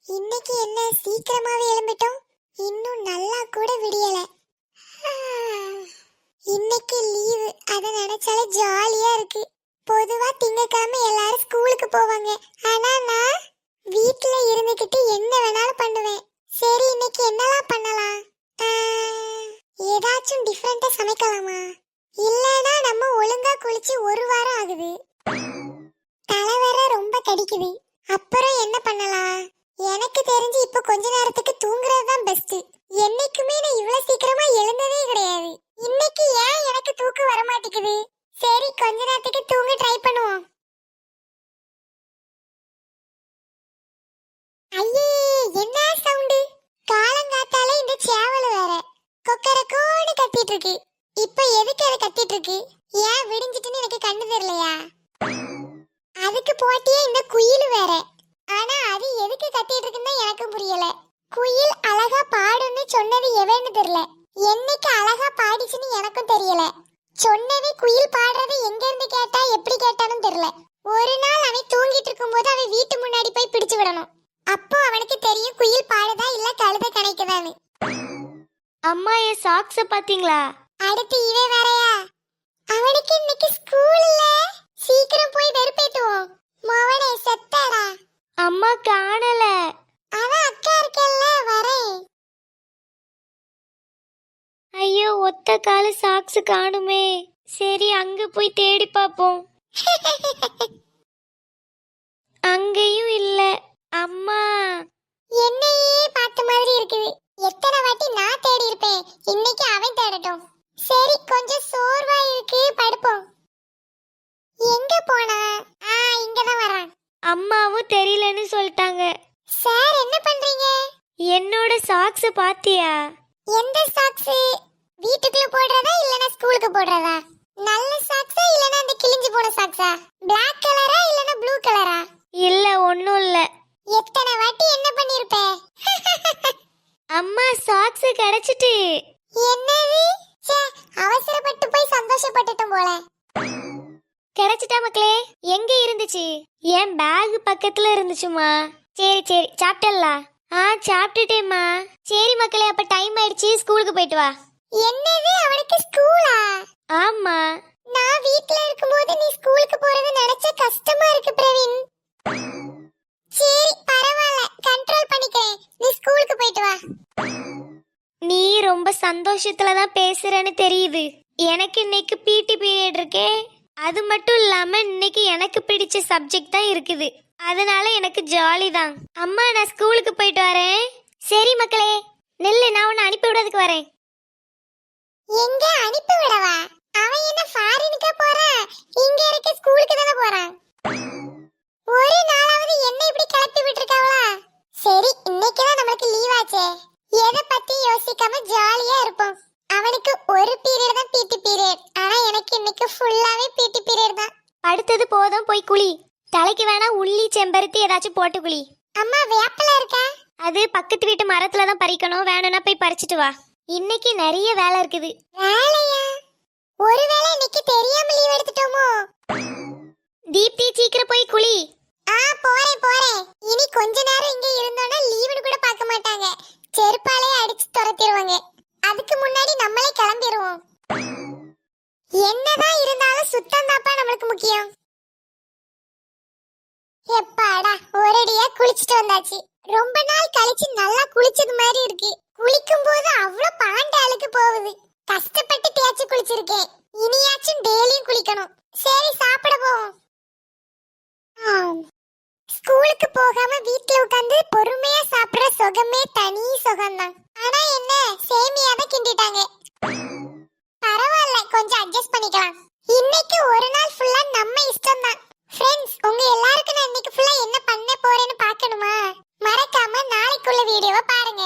இன்னைக்கு என்ன சீக்கிரமாவே எழும்பிட்டோம். இன்னும் நல்லா கூட விடியல. இன்னைக்கு லீவு, அத நினைச்சாலே ஜாலியா இருக்கு. பொதுவா திங்கக்கிழமை எல்லாரும் ஸ்கூலுக்கு போவாங்க. ஆனா நான் வீட்ல இருந்துகிட்டு என்ன வேணாலும் பண்ணுவேன். சரி, இன்னைக்கு என்னலாம் பண்ணலாம்? ஏதாச்சும் டிஃபரெண்டா சமைக்கலாமா? இல்லனா நம்ம ஒழுங்கா குளிச்சு ஒரு வாரம் ஆகுது. தலை வேற ரொம்ப கடிக்குது. அப்புறம் என்ன பண்ணலாம்? எனக்கு தெரிஞ்சு இப்ப கொஞ்ச நேரத்துக்கு தூங்குறது தான் பெஸ்ட். என்னைக்குமே நான் இவ்வளவு சீக்கிரமா எழுந்ததே கிடையாது. இன்னைக்கு ஏன் எனக்கு தூக்கம் வர மாட்டேங்குது? சரி, கொஞ்ச நேரத்துக்கு தூங்க ட்ரை பண்ணுவோம். ஐயே, என்ன சவுண்ட்! காலங்காத்தாலே இந்த சேவல் வேற கொக்கரக்கோன்னு கத்திட்டு இருக்கு. இப்ப எதுக்கு அது கத்திட்டு இருக்கு? ஏன் விடிஞ்சிட்டுன்னு எனக்கு கண்ணு தெரியலையா? அதுக்கு போட்டியே இந்த குயில் வேற. ஆனா அது எதுக்கு கத்திட்டு இருக்குன்னு எனக்கும் புரியல. குயில் அழகா பாடுன்னு சொன்னது எவன்னு தெரியல. என்னைக்கு அழகா பாடிச்சுன்னு எனக்கும் தெரியல. சொன்னது குயில் பாடுறது எங்க இருந்து கேட்டா எப்படி கேட்டாலும் தெரியல. ஒரு நாள் அவன் தூங்கிட்டு இருக்கும்போது அவன் வீட்டு முன்னாடி போய் பிடிச்சு விடணும். அப்போ அவனுக்கு தெரியும் குயில் பாடுதா இல்ல கழுத கணைக்குதான்னு. அம்மா, என் சாக்ஸ பாத்தீங்களா? அடுத்து இவே வேறயா? அவனுக்கு இன்னைக்கு ஸ்கூல் இல்ல. சீக்கிரம் போய் வெறுப்பேத்துவோம். மவனே செத்தாரா? அம்மா காணல. அவன் அக்கா இருக்கல்ல, வரேன். ஐயோ, ஒத்த கால சாக்ஸ் காணுமே. சரி, அங்க போய் தேடி பாப்போம். அங்கேயும் இல்ல. அம்மா, என்னையே பார்த்த மாதிரி இருக்குது. எத்தனை வாட்டி நான் தேடி இருப்பேன். இன்னைக்கு அவன் தேடட்டும். சரி, கொஞ்சம் சோர்வா இருக்கு, படுப்போம். எங்க போனா? இங்கதான் வரான். அம்மாவும் தெரியலன்னு சொல்லிட்டாங்க. சார், என்ன பண்றீங்க? என்னோட சாக்ஸ் பாத்தியா? எந்த சாக்ஸ்? வீட்டுக்குள்ள போடுறதா இல்லனா ஸ்கூலுக்கு போடுறதா? நல்ல சாக்ஸா இல்லனா அந்த கிழிஞ்சு போன சாக்ஸா? Black கலரா இல்லனா ப்ளூ கலரா? இல்ல, ஒண்ணும் இல்ல. எத்தனை வாட்டி என்ன பண்ணிருப்ப? அம்மா, சாக்ஸ் கிடைச்சிட்டு. என்னது? ச்சே, அவசரப்பட்டு போய் சந்தோஷப்பட்டுட்டோம் போல. கிடைச்சிட்டா மக்களே. எங்க இருந்துச்சு? என் பேக் பக்கத்துல இருந்துச்சுமா. சரி சரி, சாப்பிட்டல்ல? சாப்பிட்டுட்டேம்மா. சரி மக்களே, அப்ப டைம் ஆயிடுச்சு, ஸ்கூலுக்கு போயிட்டு வா. என்னது, அவனுக்கு ஸ்கூலா? ஆமா. நான் வீட்ல இருக்கும்போது நீ ஸ்கூலுக்கு போறது நினைச்ச கஷ்டமா இருக்கு பிரவீன். சரி, பரவாயில்ல, கண்ட்ரோல் பண்ணிக்கிறேன். நீ ஸ்கூலுக்கு போயிட்டு வா. நீ ரொம்ப சந்தோஷத்துல தான் பேசுறேன்னு தெரியுது. எனக்கு இன்னைக்கு பிடி பீரியட் இருக்கே. அது மட்டும் இல்லாம இன்னைக்கு எனக்கு பிடிச்ச சப்ஜெக்ட் தான் இருக்குது. அதனால எனக்கு ஜாலி தான். அம்மா, நான் ஸ்கூலுக்கு போயிட்டு வரேன். சரி மக்களே, நெல்லு, நான் உன்னை அனுப்பி விடுறதுக்கு வரேன். எங்க அனுப்பி விடவா? அவன் என்ன ஃபாரினுக்கா போறான்? இங்க இருக்க ஸ்கூலுக்கு தானே போறான். ஒரு நாளாவது என்ன இப்படி கிளப்பி விட்டுருக்காவளா? சரி, இன்னைக்கு தான் நமக்கு லீவ் ஆச்சே. எதை பத்தி யோசிக்காம ஜாலியா இருப்போம். அவனுக்கு ஒரு பீரியட் தான் பிடி பீரியட். ஆனா எனக்கு இன்னைக்கு ஃபுல்லாவே பிடி பீரியட் தான். அடுத்தது போதும், போய் குளி. தலைக்கு வேணா உள்ளி செம்பருத்தி ஏதாச்சும் போட்டு குளி. அம்மா, வேப்பல இருக்கா? அது பக்கத்து வீட்டு மரத்துல தான் பறிக்கணும். வேணும்னா போய் பறிச்சிட்டு வா. இன்னைக்கு நிறைய வேலை இருக்குது. வேலையா? ஒருவேளை இன்னைக்கு தெரியாம லீவ் எடுத்துட்டோமோ? தீப்தி, சீக்கிரம் போய் குளி. போறேன். இனி கொஞ்ச நேரம் இங்க இருந்தோம்னா லீவுன்னு கூட பார்க்க மாட்டாங்க. செருப்பாலே அடிச்சு துரத்திடுவாங்க. அதுக்கு முன்னாடி நம்மளே கிளம்பிடுவோம். என்னதான் இருந்தாலும் சுத்தம் தாப்பா நம்மளுக்கு முக்கியம். எப்பாடா, ஒரேடியா குளிச்சிட்டு வந்தாச்சு. ரொம்ப நாள் கழிச்சு நல்லா குளிச்சது மாதிரி இருக்கு. குளிக்கும் போது அவ்வளவு பாண்ட அழுக்கு போகுது. கஷ்டப்பட்டு தேய்ச்சி குளிச்சிருக்கேன். இனியாச்சும் டெய்லியும் குளிக்கணும். சரி, சாப்பிட போவோம். ஸ்கூலுக்கு போகாம வீட்ல உட்கார்ந்து பொறுமையா சாப்பிடுற சுகமே தனி சுகம்தான். ஆனா என்ன, சேமியா தான் கிண்டிட்டாங்க. பரவாயில்ல, கொஞ்சம் அட்ஜஸ்ட் பண்ணிக்கலாம். இன்னைக்கு ஒரு நாள் ஃபுல்லா நம்ம இஷ்டம் தான். ஃப்ரெண்ட்ஸ், உங்க எல்லாருக்கும் நான் இன்னைக்கு ஃபுல்லா என்ன பண்ண போறேன்னு பார்க்கணுமா? மறக்காம நாளைக்குள்ள வீடியோவை பாருங்க.